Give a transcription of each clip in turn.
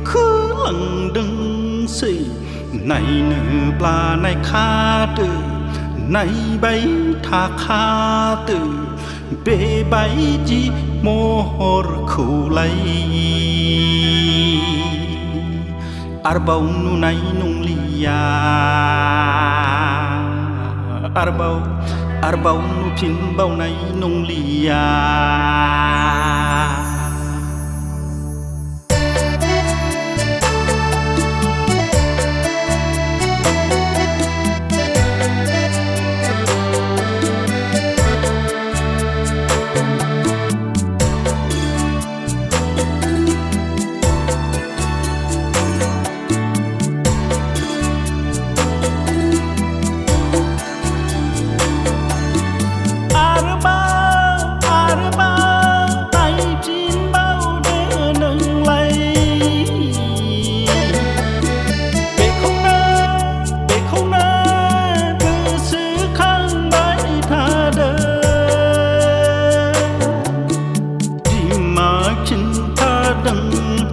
khứ lăng đừng xì này nửa pla này kha từ này bay tha kha từ bê bay chi mô hor khu lấy arbau nu này nung lia arbau nu phin bao này nung lia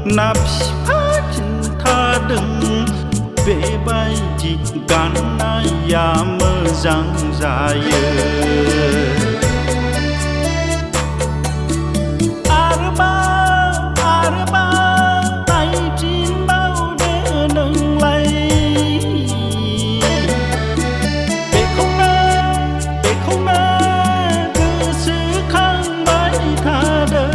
nạp phá chân tha đừng bể bay chỉ gan ai ya mơ giang dài arba tay chín bao để nâng lấy bể không nơ cứ xứ khang bãi tha đời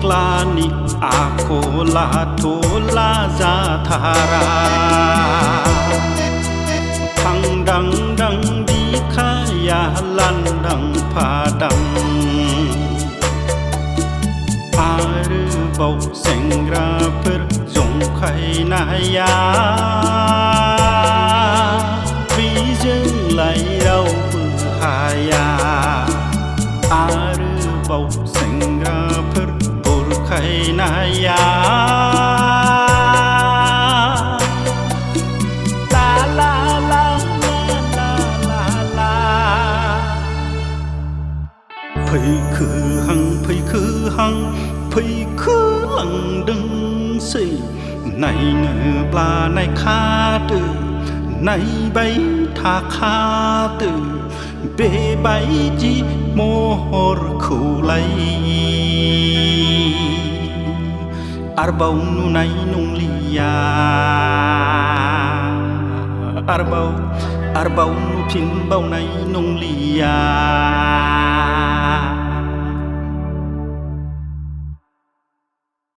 Lani ako la tola za thara phang đăng đăng đi khaya lan đăng pha đăng arı bau sengra per zong khai na ya vì dưng lại đâu haya arı bau sengra per khai na ya la la la la la la phây khứ lăng đừng xì này nửa pla này kha từ này bay tha kha từ bê bay chi mô hor khu lấy arbau nu này nung lia arbau nu phin bao này nung lia